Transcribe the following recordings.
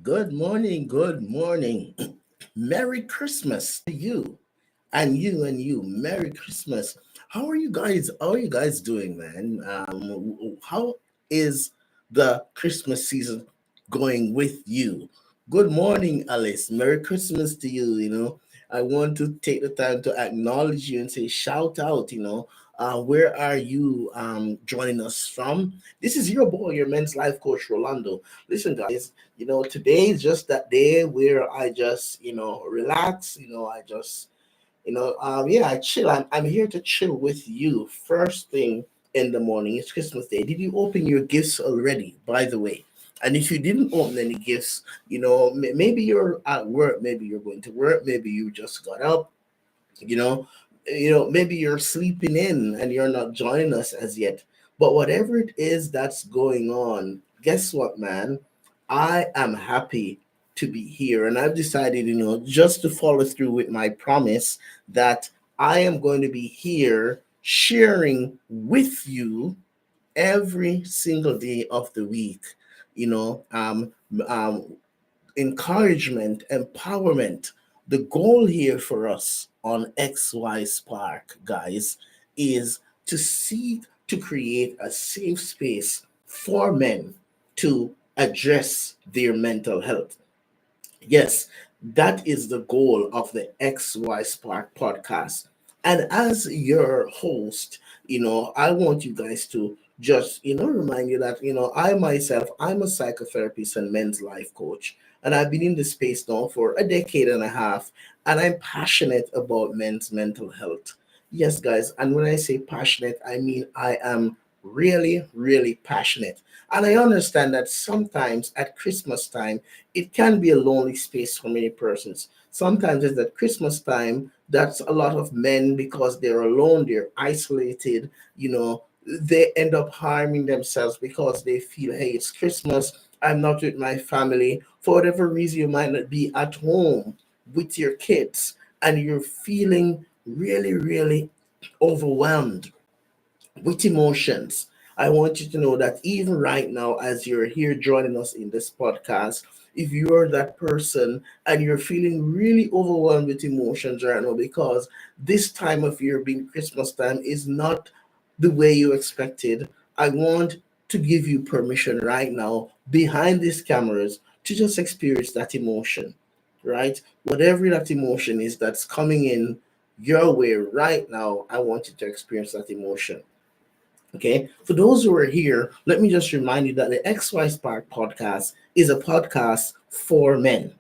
Good morning, good morning. Merry Christmas to you and you and you. Merry Christmas. How are you guys? How are you guys doing, man? How is the Christmas season going with you? Good morning, Alice. Merry Christmas to you. I want to take the time to acknowledge you and say shout out. Where are you joining us from? This is your boy, your men's life coach, Rolando. Listen, guys, today is just that day where I just, relax. I chill. I'm here to chill with you first thing in the morning. It's Christmas Day. Did you open your gifts already, by the way? And if you didn't open any gifts, maybe you're at work, maybe you're going to work, maybe you just got up, you know maybe you're sleeping in and you're not joining us as yet, but whatever it is that's going on, guess what, man? I am happy to be here, and I've decided, just to follow through with my promise that I am going to be here sharing with you every single day of the week. you know um, um Encouragement, empowerment. The goal here for us on XY Spark, guys, is to seek to create a safe space for men to address their mental health. Yes, that is the goal of the XY Spark podcast. And as your host, I want you guys to just, remind you that, I myself, I'm a psychotherapist and men's life coach. And I've been in this space now for a decade and a half. And I'm passionate about men's mental health. Yes, guys. And when I say passionate, I mean I am really, really passionate. And I understand that sometimes at Christmas time, it can be a lonely space for many persons. Sometimes it's at Christmas time that's a lot of men, because they're alone, they're isolated, they end up harming themselves because they feel, hey, it's Christmas, I'm not with my family. For whatever reason, you might not be at home with your kids and you're feeling really, really overwhelmed with emotions. I want you to know that even right now, as you're here joining us in this podcast, if you're that person and you're feeling really overwhelmed with emotions right now, because this time of year, being Christmas time, is not the way you expected, I want to give you permission right now, behind these cameras, to just experience that emotion, right? Whatever that emotion is that's coming in your way right now, I want you to experience that emotion. Okay, for those who are here, let me just remind you that the XY Spark podcast is a podcast for men.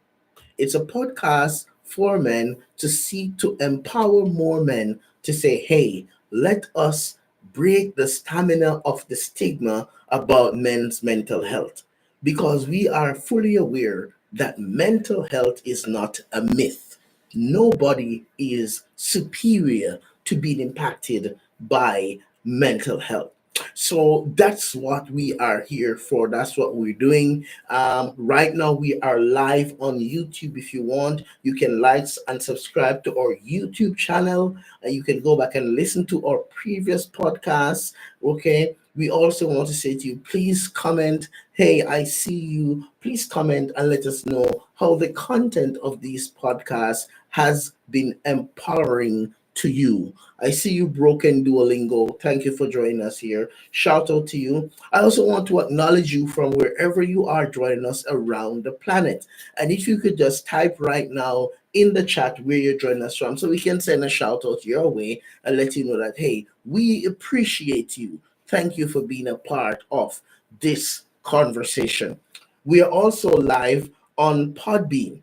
It's a podcast for men to seek to empower more men to say, hey, let us break the stamina of the stigma about men's mental health. Because we are fully aware that mental health is not a myth. Nobody is superior to being impacted by mental health. So that's what we are here for. That's what we're doing. Right now, we are live on YouTube. If you want, you can like and subscribe to our YouTube channel, and you can go back and listen to our previous podcasts. Okay. We also want to say to you, please comment. Hey, I see you. Please comment and let us know how the content of these podcasts has been empowering to you. I see you, Broken Duolingo. Thank you for joining us here. Shout out to you. I also want to acknowledge you from wherever you are joining us around the planet. And if you could just type right now in the chat where you're joining us from, so we can send a shout out your way and let you know that, hey, we appreciate you. Thank you for being a part of this conversation. We are also live on Podbean.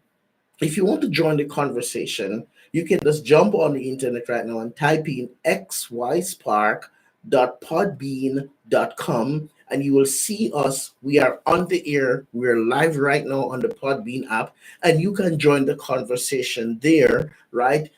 If you want to join the conversation, you can just jump on the internet right now and type in xyspark.podbean.com, and you will see us. We are on the air. We're live right now on the Podbean app, and you can join the conversation there, right?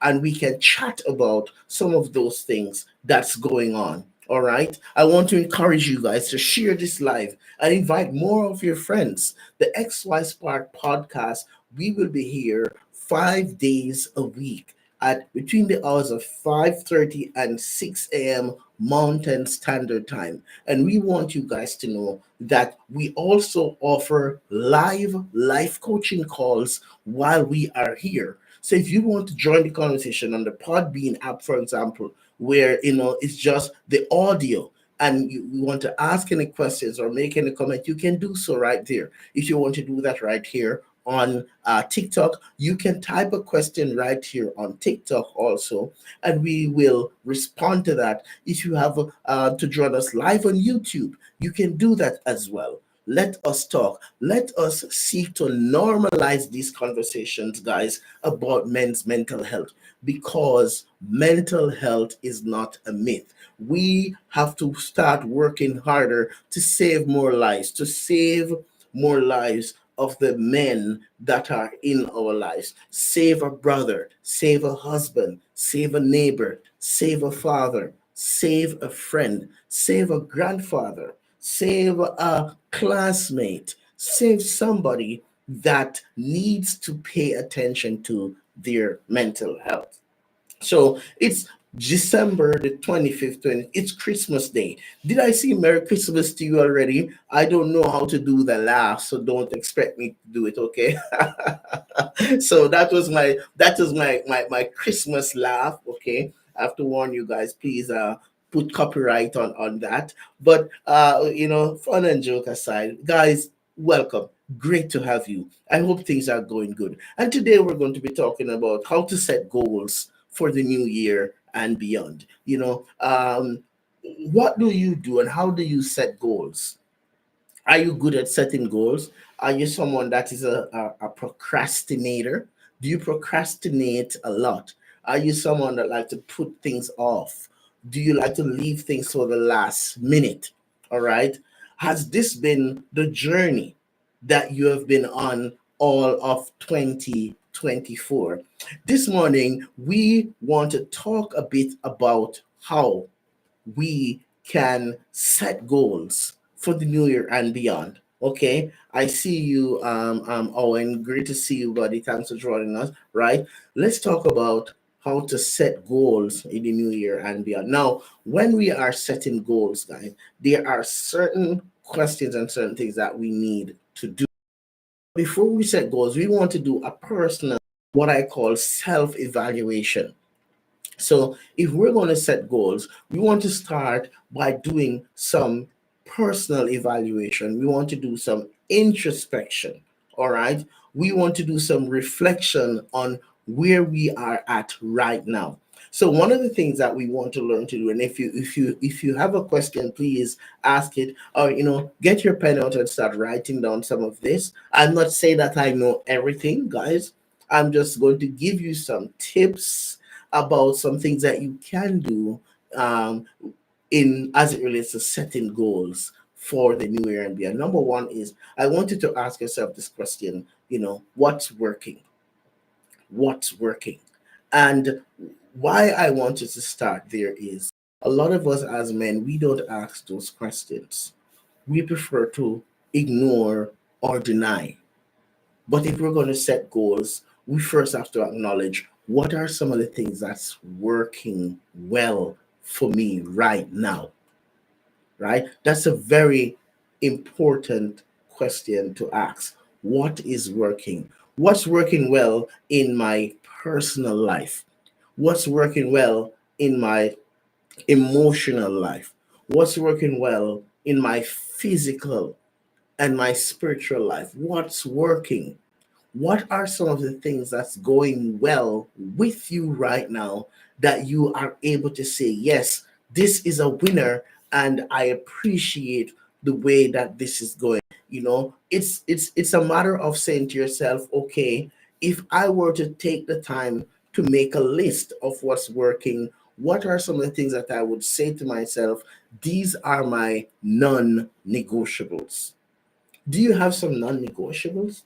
And we can chat about some of those things that's going on. All right. I want to encourage you guys to share this live and invite more of your friends. The XY Spark podcast, we will be here 5 days a week. at between the hours of 5:30 and 6 a.m. Mountain Standard Time. And we want you guys to know that we also offer live life coaching calls while we are here. So if you want to join the conversation on the Podbean app, for example, where it's just the audio, and you want to ask any questions or make any comment, you can do so right there. If you want to do that right here on TikTok, you can type a question right here on TikTok also, and we will respond to that. If you have to join us live on YouTube, you can do that as well. Let us talk. Let us seek to normalize these conversations, guys, about men's mental health, because mental health is not a myth. We have to start working harder to save more lives, to save more lives of the men that are in our lives. Save a brother, save a husband, save a neighbor, save a father, save a friend, save a grandfather, save a classmate, save somebody that needs to pay attention to their mental health. So it's December the 25th, it's Christmas Day. Did I say Merry Christmas to you already? I don't know how to do the laugh, so don't expect me to do it, okay? So that was my Christmas laugh, okay? I have to warn you guys, please put copyright on that. But fun and joke aside, guys, welcome. Great to have you. I hope things are going good. And today we're going to be talking about how to set goals for the new year and beyond. What do you do and how do you set goals? Are you good at setting goals? Are you someone that is a procrastinator? Do you procrastinate a lot? Are you someone that like to put things off? Do you like to leave things for the last minute? All right. Has this been the journey that you have been on all of 2024? This morning, we want to talk a bit about how we can set goals for the new year and beyond. Okay, I see you, Owen. Great to see you, buddy. Thanks for joining us. Right, let's talk about how to set goals in the new year and beyond. Now, when we are setting goals, guys, there are certain questions and certain things that we need to do before we set goals. We want to do a personal, what I call self-evaluation. So, if we're going to set goals, we want to start by doing some personal evaluation. We want to do some introspection. All right. We want to do some reflection on where we are at right now. So one of the things that we want to learn to do, and if you have a question, please ask it, or get your pen out and start writing down some of this. I'm not saying that I know everything, guys. I'm just going to give you some tips about some things that you can do um, in as it relates to setting goals for the new year and beyond. Number one is I want you to ask yourself this question, what's working? What's working? And why I want you to start there is a lot of us as men, we don't ask those questions. We prefer to ignore or deny. But if we're going to set goals, we first have to acknowledge what are some of the things that's working well for me right now, right? That's a very important question to ask. What is working? What's working well in my personal life? What's working well in my emotional life? What's working well in my physical and my spiritual life? What's working? What are some of the things that's going well with you right now that you are able to say, yes, this is a winner and I appreciate the way that this is going. It's a matter of saying to yourself, okay, if I were to take the time to make a list of what's working, what are some of the things that I would say to myself, these are my non-negotiables. Do you have some non-negotiables?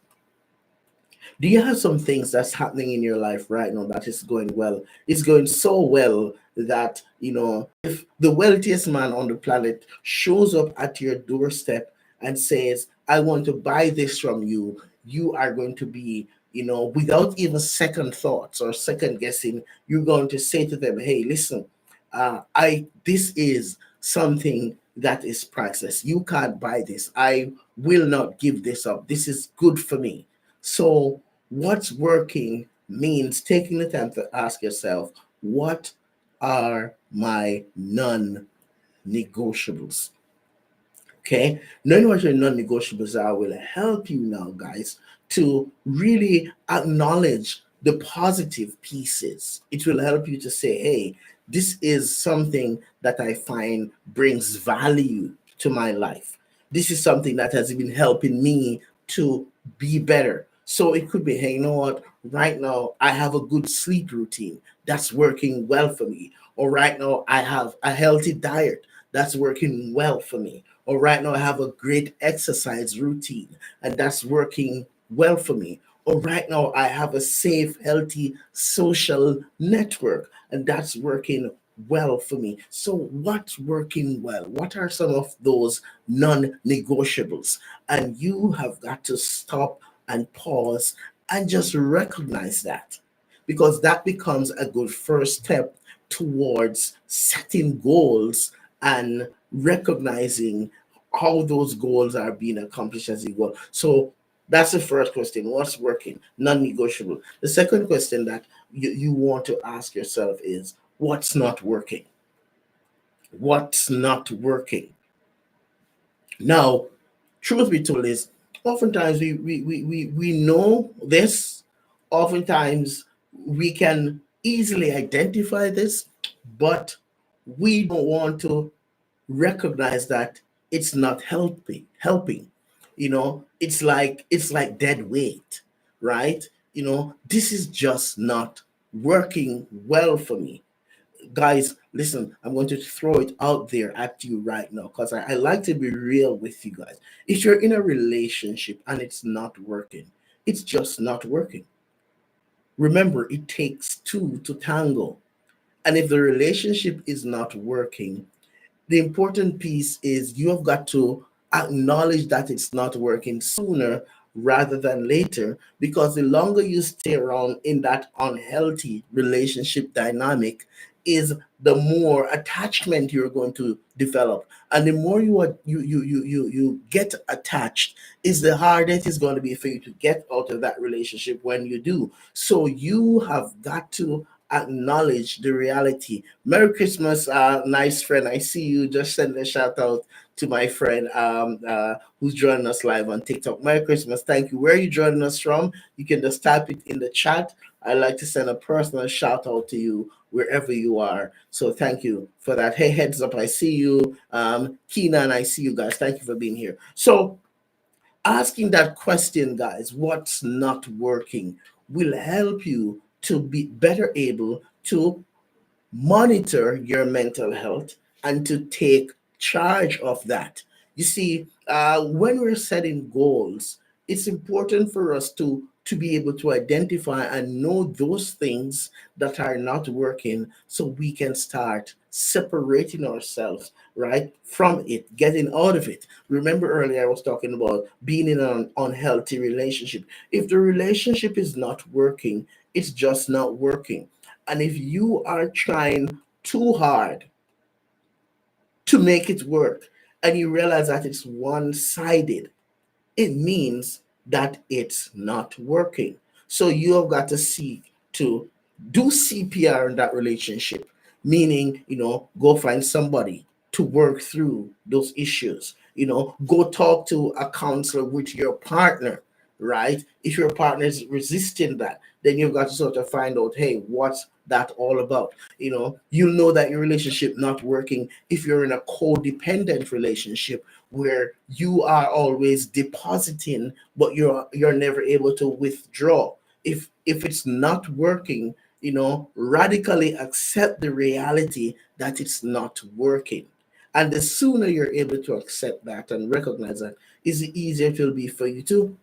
Do you have some things that's happening in your life right now that is going well? It's going so well that, if the wealthiest man on the planet shows up at your doorstep and says, I want to buy this from you, you are going to be without even second thoughts or second guessing, you're going to say to them, hey, listen, I this is something that is priceless. You can't buy this. I will not give this up. This is good for me. So what's working means taking the time to ask yourself, what are my non-negotiables? Okay, knowing what your non-negotiables are will help you now, guys, to really acknowledge the positive pieces. It will help you to say, hey, this is something that I find brings value to my life. This is something that has been helping me to be better. So it could be, hey, you know what, right now I have a good sleep routine that's working well for me. Or right now I have a healthy diet that's working well for me. Or right now I have a great exercise routine and that's working well for me. Or right now I have a safe, healthy social network and that's working well for me. So what's working well? What are some of those non-negotiables? And you have got to stop and pause and just recognize that, because that becomes a good first step towards setting goals and recognizing how those goals are being accomplished as you go. So that's the first question. What's working? Non-negotiable. The second question that you want to ask yourself is, what's not working? What's not working? Now, truth be told is, oftentimes we know this. Oftentimes we can easily identify this, but we don't want to recognize that it's not helping. It's like dead weight, right? This is just not working well for me. Guys, listen, I'm going to throw it out there at you right now, because I like to be real with you guys. If you're in a relationship and it's not working, it's just not working. Remember, it takes two to tango. And if the relationship is not working, the important piece is you have got to acknowledge that it's not working sooner rather than later, because the longer you stay around in that unhealthy relationship dynamic is the more attachment you're going to develop, and the more you get attached is the harder it is going to be for you to get out of that relationship when you do. So you have got to acknowledge the reality. Merry Christmas, nice friend. I see you. Just send a shout out to my friend who's joining us live on TikTok. Merry Christmas. Thank you. Where are you joining us from? You can just type it in the chat. I'd like to send a personal shout out to you wherever you are. So thank you for that. Hey, heads up. I see you. Keenan, I see you guys. Thank you for being here. So asking that question, guys, what's not working, will help you to be better able to monitor your mental health and to take charge of that. You see, when we're setting goals, it's important for us to be able to identify and know those things that are not working, so we can start separating ourselves, right, from it, getting out of it. Remember earlier I was talking about being in an unhealthy relationship. If the relationship is not working, it's just not working. And if you are trying too hard to make it work and you realize that it's one sided, it means that it's not working. So you have got to seek to do CPR in that relationship, meaning, go find somebody to work through those issues. Go talk to a counselor with your partner, right? If your partner is resisting that, then you've got to sort of find out, hey, what's that all about? You'll know that your relationship not working if you're in a codependent relationship where you are always depositing but you're never able to withdraw. If it's not working, radically accept the reality that it's not working. And the sooner you're able to accept that and recognize that, is the easier it will be for you to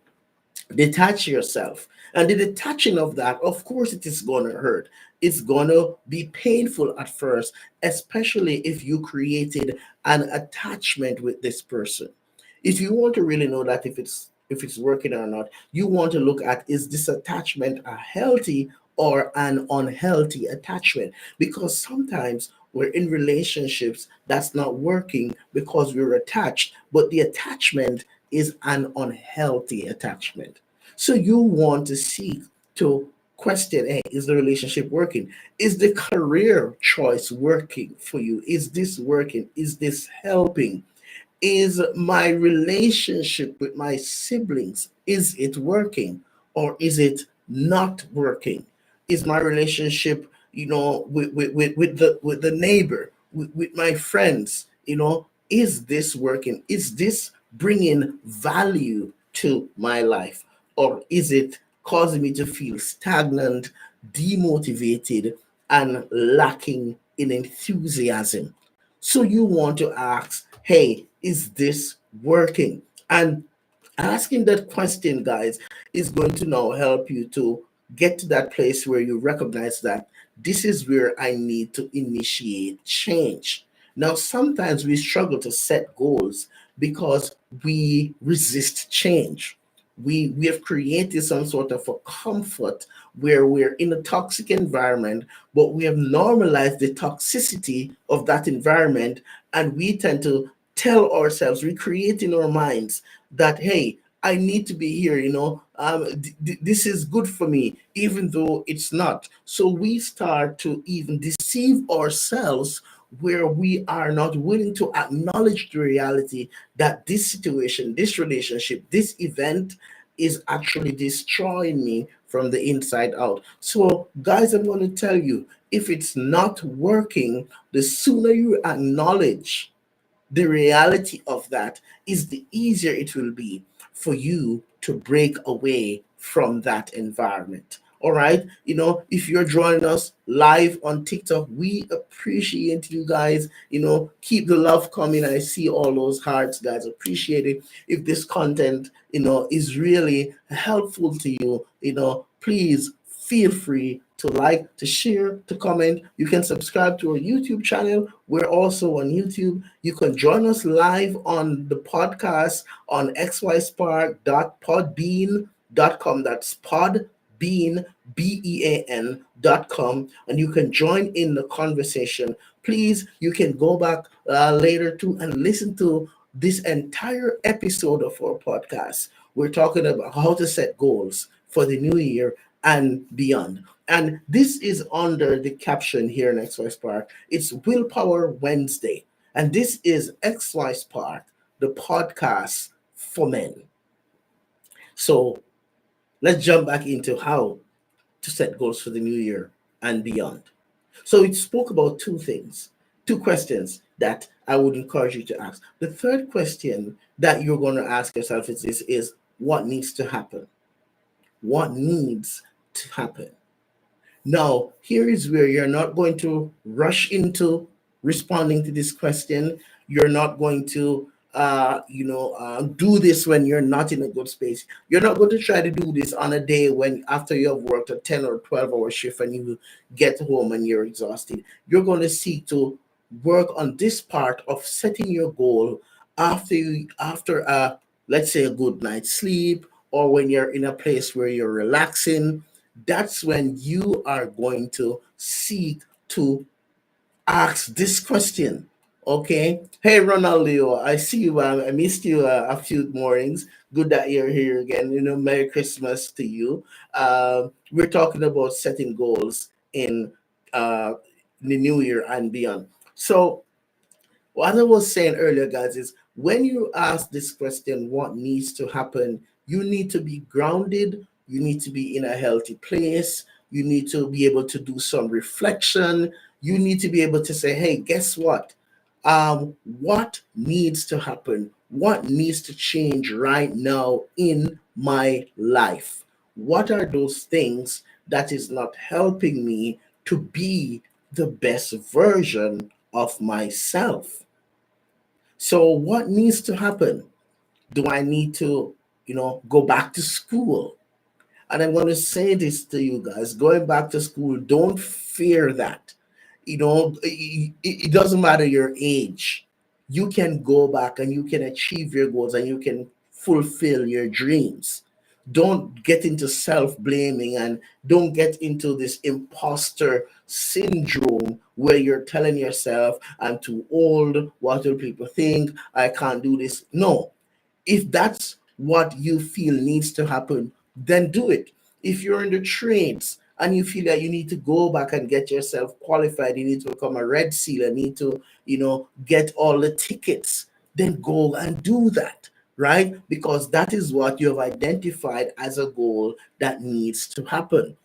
detach yourself. And the detaching of that, of course, it is going to hurt. It's going to be painful at first, especially if you created an attachment with this person. If you want to really know that if it's if it's working or not. You want to look at, is this attachment a healthy or an unhealthy attachment? Because sometimes we're in relationships that's not working because we're attached, but the attachment is an unhealthy attachment. So you want to seek to question, hey, is the relationship working? Is the career choice working for you? Is this working? Is this helping? Is my relationship with my siblings, is it working or is it not working? Is my relationship, with the neighbor, with my friends, is this working? Is this bringing value to my life, or is it causing me to feel stagnant, demotivated, and lacking in enthusiasm? So you want to ask, hey, is this working? And asking that question, guys, is going to now help you to get to that place where you recognize that this is where I need to initiate change. Now, sometimes we struggle to set goals because we resist change. We have created some sort of a comfort where we're in a toxic environment, but we have normalized the toxicity of that environment, and we tend to tell ourselves, recreate in our minds that, hey, I need to be here, this is good for me, even though it's not. So we start to even deceive ourselves, where we are not willing to acknowledge the reality that this situation, this relationship, this event is actually destroying me from the inside out. So, guys, I'm going to tell you, if it's not working, the sooner you acknowledge the reality of that, is the easier it will be for you to break away from that environment. All right. If you're joining us live on TikTok, we appreciate you guys. Keep the love coming. I see all those hearts, guys. Appreciate it. If this content, is really helpful to you, please feel free to like, to share, to comment. You can subscribe to our YouTube channel. We're also on YouTube. You can join us live on the podcast on xyspark.podbean.com. That's podbean, bean.com, and you can join in the conversation. Please, you can go back later too and listen to this entire episode of our podcast. We're talking about how to set goals for the new year and beyond. And this is under the caption here in XY Spark. It's Willpower Wednesday. And this is XY Spark, the podcast for men. So let's jump back into how to set goals for the new year and beyond. So it spoke about two things, two questions that I would encourage you to ask. The third question that you're going to ask yourself is what needs to happen? What needs to happen? Now, here is where you're not going to rush into responding to this question. You're not going to, do this when you're not in a good space. You're not going to try to do this on a day when after you have worked a 10 or 12-hour shift and you get home and you're exhausted. You're going to seek to work on this part of setting your goal after let's say a good night's sleep, or when you're in a place where you're relaxing. That's when you are going to seek to ask this question. Okay. Hey, Ronaldo, I see you. I missed you a few mornings. Good that you're here again. Merry Christmas to you. We're talking about setting goals in the new year and beyond. So, what I was saying earlier, guys, is when you ask this question, what needs to happen, you need to be grounded, you need to be in a healthy place, you need to be able to do some reflection, you need to be able to say, hey, guess what? What needs to happen? What needs to change right now in my life? What are those things that is not helping me to be the best version of myself? So, what needs to happen? Do I need to, go back to school? And I'm going to say this to you guys, going back to school, don't fear that. It doesn't matter your age. You can go back and you can achieve your goals and you can fulfill your dreams. Don't get into self blaming, and don't get into this imposter syndrome where you're telling yourself, I'm too old, what will people think, I can't do this. No, if that's what you feel needs to happen, then do it. If you're in the trades and you feel that you need to go back and get yourself qualified, you need to become a red seal, and need to, get all the tickets, then go and do that, right? Because that is what you have identified as a goal that needs to happen.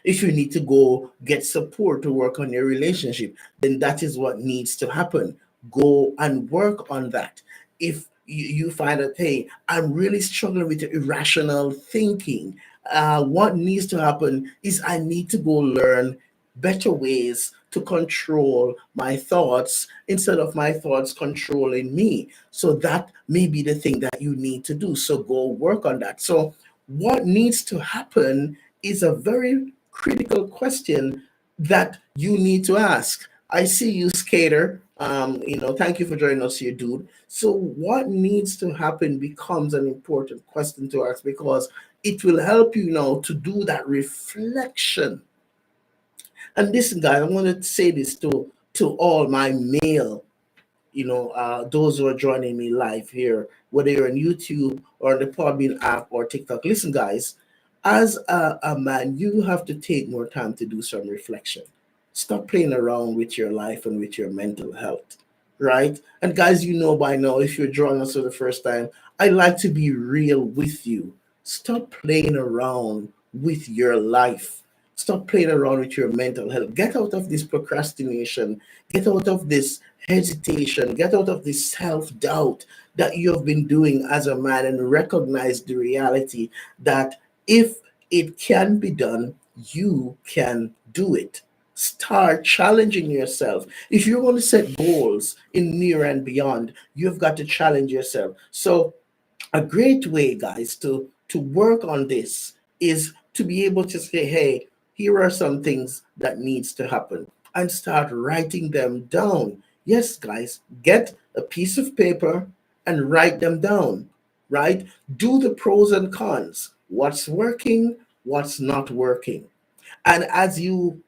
If you need to go get support to work on your relationship, then that is what needs to happen. Go and work on that. If you find that, hey, I'm really struggling with irrational thinking, what needs to happen is I need to go learn better ways to control my thoughts instead of my thoughts controlling me. So that may be the thing that you need to do. So go work on that. So, what needs to happen is a very critical question that you need to ask. I see you, skater. Thank you for joining us here, dude. So, what needs to happen becomes an important question to ask, because it will help you now to do that reflection. And listen, guys, I want to say this to all my male, those who are joining me live here, whether you're on YouTube or on the Podbean app or TikTok. Listen, guys, as a man, you have to take more time to do some reflection. Stop playing around with your life and with your mental health, right? And guys, you know by now, if you're joining us for the first time, I like to be real with you. Stop playing around with your life. Stop playing around with your mental health. Get out of this procrastination. Get out of this hesitation. Get out of this self doubt that you have been doing as a man, and recognize the reality that if it can be done, you can do it. Start challenging yourself. If you're going to set goals in near and beyond, you've got to challenge yourself. So, a great way, guys, to work on this is to be able to say, hey, here are some things that needs to happen, and start writing them down. Yes, guys, get a piece of paper and write them down, right? Do the pros and cons, what's working, what's not working. And as you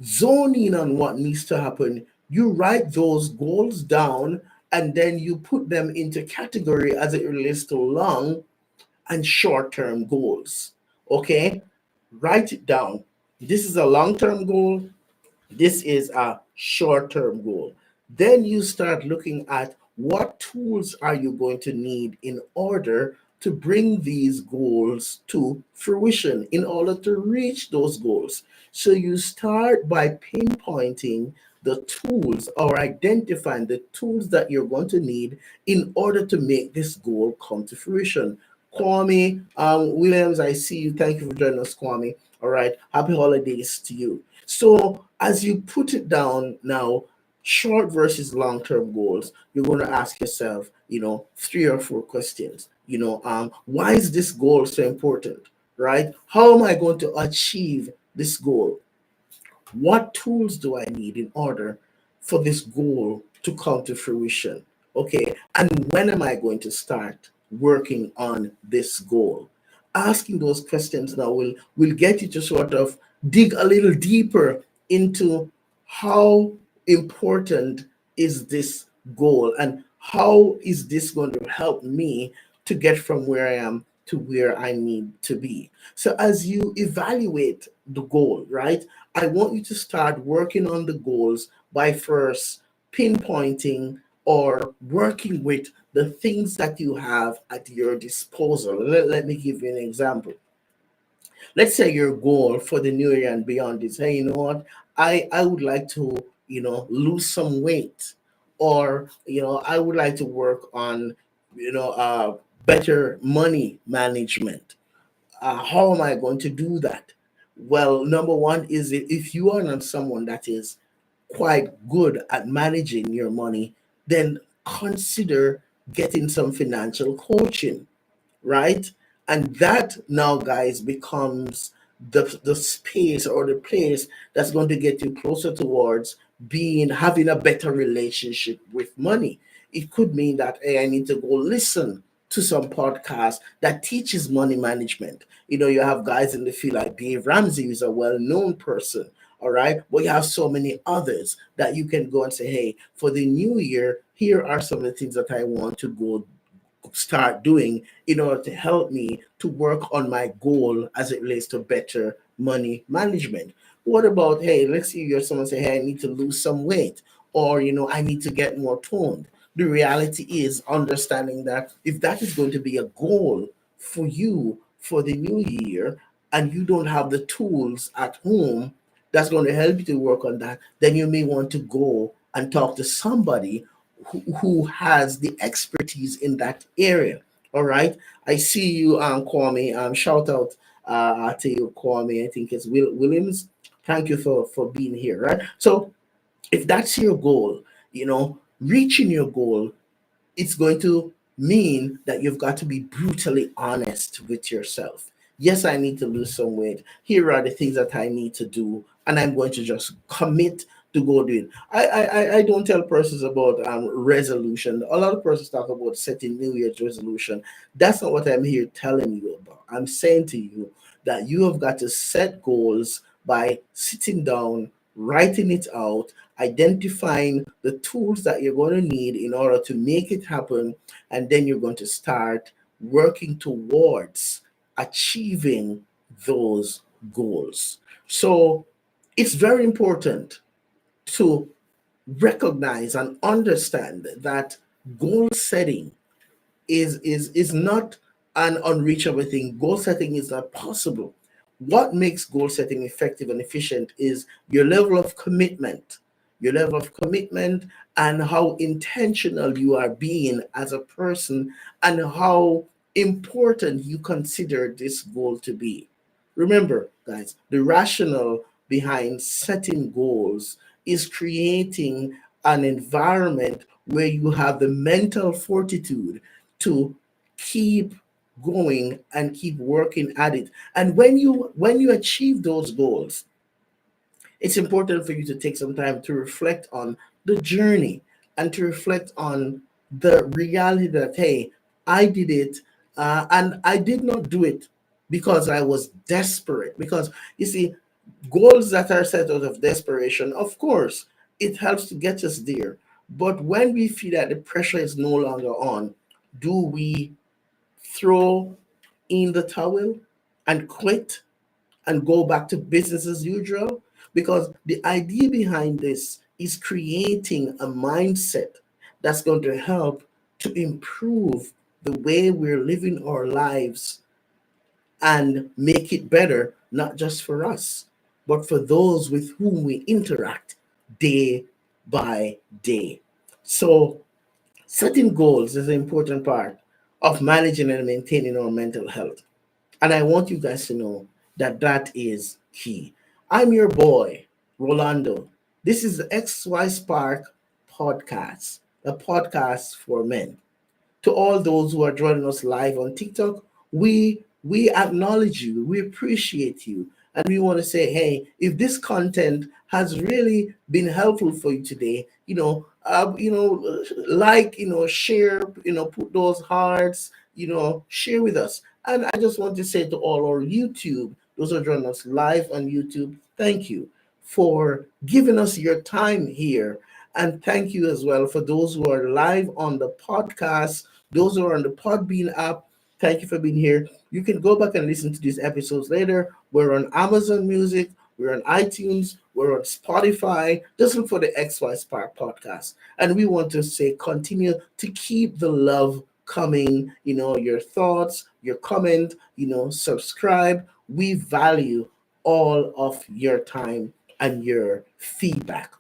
zone in on what needs to happen, you write those goals down, and then you put them into category as it relates to long and short-term goals. Okay? Write it down. This is a long-term goal. This is a short-term goal. Then you start looking at what tools are you going to need in order to bring these goals to fruition, in order to reach those goals. So you start by pinpointing the tools, or identifying the tools that you're going to need in order to make this goal come to fruition. Kwame Williams, I see you. Thank you for joining us, Kwame. All right. Happy holidays to you. So, as you put it down now, short versus long term goals, you're going to ask yourself, 3 or 4 questions. Why is this goal so important? Right? How am I going to achieve this goal? What tools do I need in order for this goal to come to fruition? Okay, and when am I going to start working on this goal? Asking those questions now will get you to sort of dig a little deeper into how important is this goal, and how is this going to help me to get from where I am to where I need to be. So as you evaluate the goal, right, I want you to start working on the goals by first pinpointing or working with the things that you have at your disposal. Let me give you an example. Let's say your goal for the new year and beyond is, hey, you know what, I would like to, lose some weight, or I would like to work on, better money management. How am I going to do that? Well, number one is, if you are not someone that is quite good at managing your money, then consider getting some financial coaching, right? And that now, guys, becomes the space or the place that's going to get you closer towards having a better relationship with money. It could mean that, hey, I need to go listen to some podcast that teaches money management. You have guys in the field like Dave Ramsey, who's a well-known person. All right. But you have so many others that you can go and say, hey, for the new year, here are some of the things that I want to go start doing in order to help me to work on my goal as it relates to better money management. What about, hey, let's see, you're someone say, hey, I need to lose some weight, or I need to get more toned. The reality is understanding that if that is going to be a goal for you for the new year, and you don't have the tools at home that's going to help you to work on that, then you may want to go and talk to somebody who has the expertise in that area. All right. I see you, Kwame. Shout out to you, Kwame. I think it's Williams. Thank you for being here. Right. So if that's your goal, reaching your goal, it's going to mean that you've got to be brutally honest with yourself. Yes, I need to lose some weight. Here are the things that I need to do, and I'm going to just commit to go do it. I don't tell persons about resolution. A lot of persons talk about setting New Year's resolution. That's not what I'm here telling you about. I'm saying to you that you have got to set goals by sitting down, writing it out, identifying the tools that you're going to need in order to make it happen, and then you're going to start working towards achieving those goals. So it's very important to recognize and understand that goal setting is not an unreachable thing. Goal setting is not possible. What makes goal setting effective and efficient is your level of commitment, and how intentional you are being as a person, and how important you consider this goal to be. Remember, guys, the rationale behind setting goals is creating an environment where you have the mental fortitude to keep going and keep working at it. And when you achieve those goals, it's important for you to take some time to reflect on the journey and to reflect on the reality that, hey, I did it, and I did not do it because I was desperate. Because you see, goals that are set out of desperation, of course, it helps to get us there. But when we feel that the pressure is no longer on, do we throw in the towel and quit and go back to business as usual? Because the idea behind this is creating a mindset that's going to help to improve the way we're living our lives and make it better, not just for us, but for those with whom we interact day by day. So, setting goals is an important part of managing and maintaining our mental health. And I want you guys to know that that is key. I'm your boy, Rolando. This is the xyspark podcast, a podcast for men. To all those who are joining us live on TikTok, we acknowledge you, we appreciate you, and we want to say, hey, if this content has really been helpful for you today, like, share, put those hearts, share with us. And I just want to say to all our YouTube, those who are joining us live on YouTube, thank you for giving us your time here. And thank you as well for those who are live on the podcast, those who are on the Podbean app. Thank you for being here. You can go back and listen to these episodes later. We're on Amazon Music, we're on iTunes, we're on Spotify. Just look for the XY Spark podcast. And we want to say continue to keep the love coming, your thoughts, your comment, subscribe. We value all of your time and your feedback.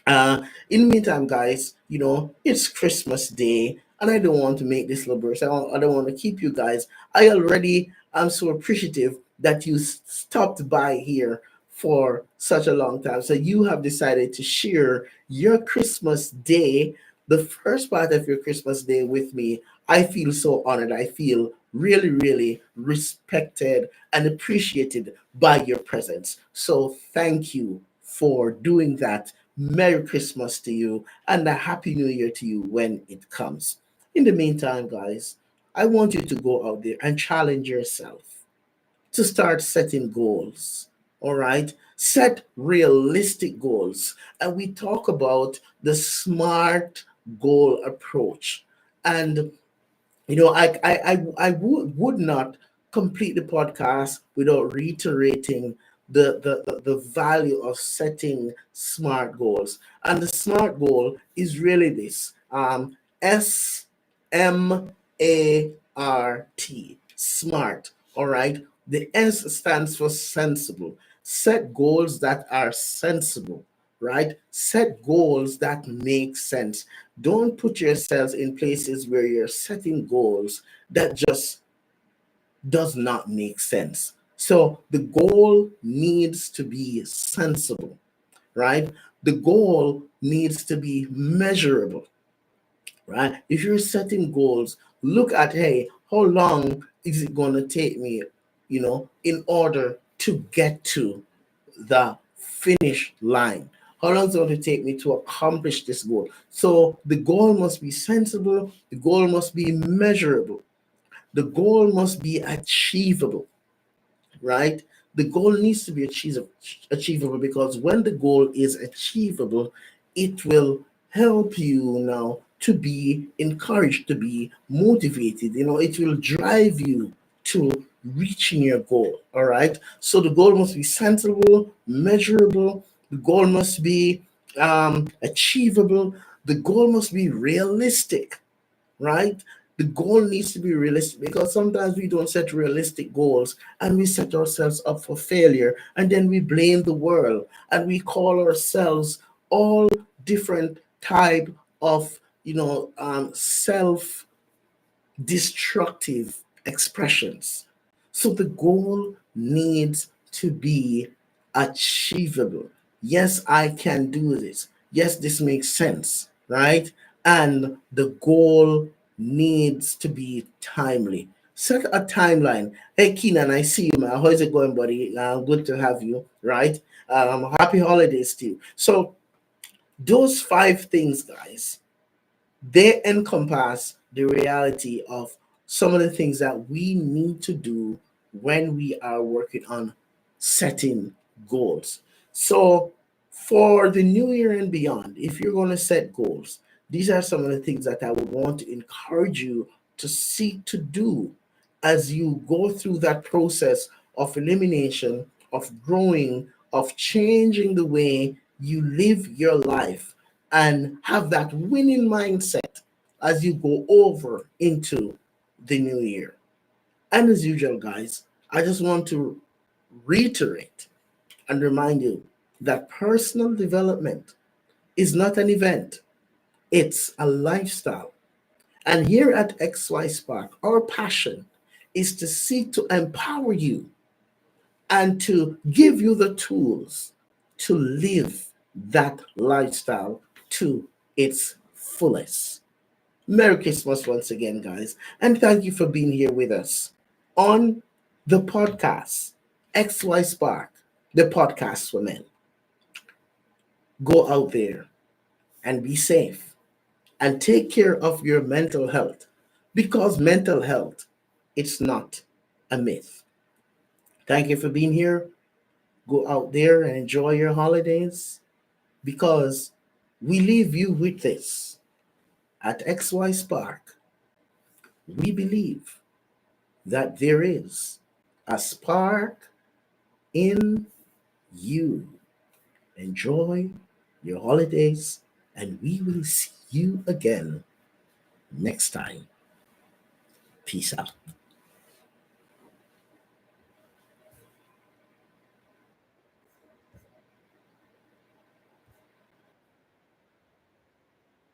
In the meantime, guys, it's Christmas Day, and I don't want to make this laborious. I don't want to keep you guys. I already am so appreciative that you stopped by here for such a long time. So you have decided to share your Christmas Day, the first part of your Christmas Day with me. I feel so honored. I feel really, really respected and appreciated by your presence. So thank you for doing that. Merry Christmas to you and a Happy New Year to you when it comes. In the meantime, guys, I want you to go out there and challenge yourself to start setting goals. All right. Set realistic goals. And we talk about the SMART goal approach. And I would not complete the podcast without reiterating the value of setting smart goals. And the smart goal is really this, SMART, smart. All right. The S stands for sensible. Set goals that are sensible, right? Set goals that make sense. Don't put yourselves in places where you're setting goals that just does not make sense. So the goal needs to be sensible, right? The goal needs to be measurable, right? If you're setting goals, look at, hey, how long is it going to take me, in order to get to the finish line? How long is it going to take me to accomplish this goal? So the goal must be sensible, the goal must be measurable, the goal must be achievable, right? The goal needs to be achievable, because when the goal is achievable, it will help you now to be encouraged, to be motivated. It will drive you to reaching your goal. All right. So the goal must be sensible, measurable. The goal must be achievable. The goal must be realistic, right? The goal needs to be realistic, because sometimes we don't set realistic goals and we set ourselves up for failure, and then we blame the world and we call ourselves all different type of self destructive expressions. So the goal needs to be achievable. Yes, I can do this. Yes, this makes sense, right? And the goal needs to be timely. Set a timeline. Hey, Keenan, I see you, man. How's it going, buddy? Good to have you, right? Happy holidays to you. So, those five things, guys, they encompass the reality of some of the things that we need to do when we are working on setting goals. So, for the new year and beyond, if you're going to set goals, these are some of the things that I would want to encourage you to seek to do as you go through that process of elimination, of growing, of changing the way you live your life, and have that winning mindset as you go over into the new year. And as usual, guys, I just want to reiterate and remind you that personal development is not an event, it's a lifestyle. And here at XY Spark, our passion is to seek to empower you and to give you the tools to live that lifestyle to its fullest. Merry Christmas once again, guys. And thank you for being here with us on the podcast, XY Spark, the podcast for men. Go out there and be safe and take care of your mental health, because mental health, it's not a myth. Thank you for being here. Go out there and enjoy your holidays, because we leave you with this. At XY Spark, we believe that there is a spark in you. Enjoy your holidays, and we will see you again next time. Peace out.